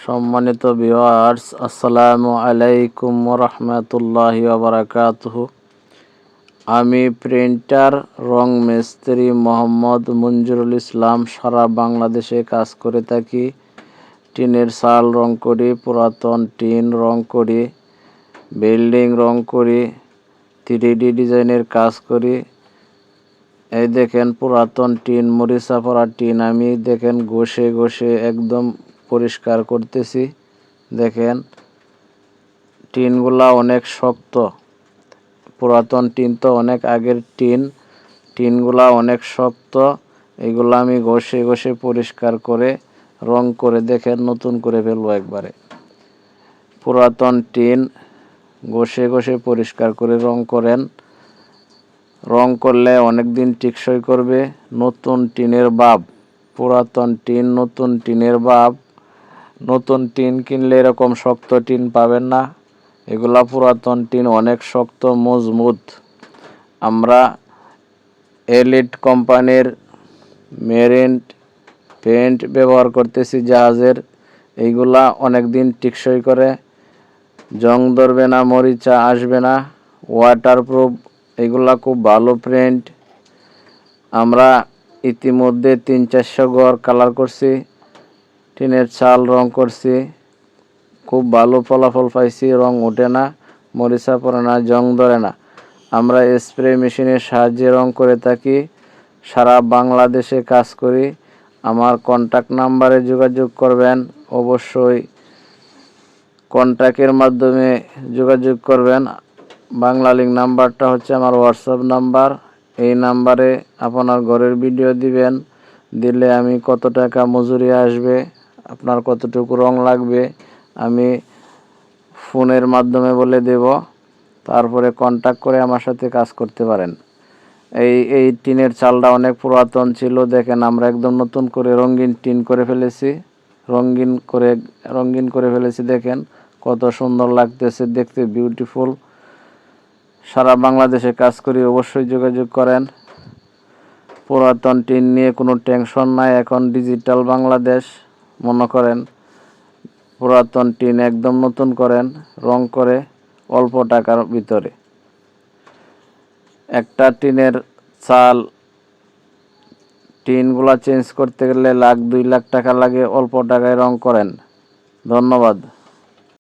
সম্মানিত ভিউয়ার্স, আসসালামু আলাইকুম ওয়া রাহমাতুল্লাহি ওয়া বারাকাতুহু। আমি প্রিন্টার রং মিস্ত্রি মোহাম্মদ মঞ্জুরুল ইসলাম সারা বাংলাদেশে কাজ করে থাকি। টিনের চাল রং করি, পুরাতন টিন রং করি, বিল্ডিং রং করি, 3D ডিজাইনের কাজ করি। এই দেখেন পুরাতন টিন, মরিচা পড়া টিন আমি দেখেন ঘষে ঘষে একদম পরিষ্কার করতেছি। দেখেন টিনগুলা অনেক শক্ত, পুরাতন টিন তো অনেক আগের টিনগুলা অনেক শক্ত। এগুলা আমি ঘষে ঘষে পরিষ্কার করে রং করে দেখেন নতুন করে ফেলবো একবারে। পুরাতন টিন ঘষে ঘষে পরিষ্কার করে রং করেন, রং করলে অনেক দিন টেকসই করবে। নতুন টিনের ভাব, পুরাতন টিন নতুন টিনের ভাব। নতুন টিন কিনলে এরকম শক্ত টিন পাবেন না, এগুলা পুরাতন টিন অনেক শক্ত মজবুত। আমরা এলিট কোম্পানির মেরিন পেইন্ট ব্যবহার করতেছি জাহাজের। এইগুলা অনেক দিন টেকসই করে, জং ধরবে না, মরিচা আসবে না, ওয়াটারপ্রুফ। এগুলা খুব ভালো পেইন্ট। আমরা ইতিমধ্যে 300-400 ঘর কালার করছি, টিনের চাল রং করছি, খুব ভালো ফলাফল পাইছি। রং ওঠে না, মরিচা পড়ে না, জং ধরে না। আমরা স্প্রে মেশিনের সাহায্যে রং করে থাকি, সারা বাংলাদেশে কাজ করি। আমার কন্ট্যাক্ট নাম্বারে যোগাযোগ করবেন, অবশ্যই কন্ট্যাক্টের মাধ্যমে যোগাযোগ করবেন। বাংলা লিঙ্ক নাম্বারটা হচ্ছে আমার হোয়াটসঅ্যাপ নাম্বার। এই নাম্বারে আপনার ঘরের ভিডিও দিবেন, দিলে আমি কত টাকা মজুরি আসবে, আপনার কতটুকু রং লাগবে আমি ফোনের মাধ্যমে বলে দেব। তারপরে কন্ট্যাক্ট করে আমার সাথে কাজ করতে পারেন। এই টিনের চালটা অনেক পুরাতন ছিল, দেখেন আমরা একদম নতুন করে রঙিন টিন করে ফেলেছি, রঙিন করে ফেলেছি। দেখেন কত সুন্দর লাগতেছে দেখতে, বিউটিফুল। সারা বাংলাদেশে কাজ করি, অবশ্যই যোগাযোগ করেন। পুরাতন টিন নিয়ে কোনো টেনশন নাই, এখন ডিজিটাল বাংলাদেশ মনে করেন। পুরাতন টিন একদম নতুন করেন, রং করে অল্প টাকার ভিতরে। একটা টিনের চাল টিনগুলা চেঞ্জ করতে গেলে 1-2 লাখ টাকা লাগে, অল্প টাকায় রং করেন। ধন্যবাদ।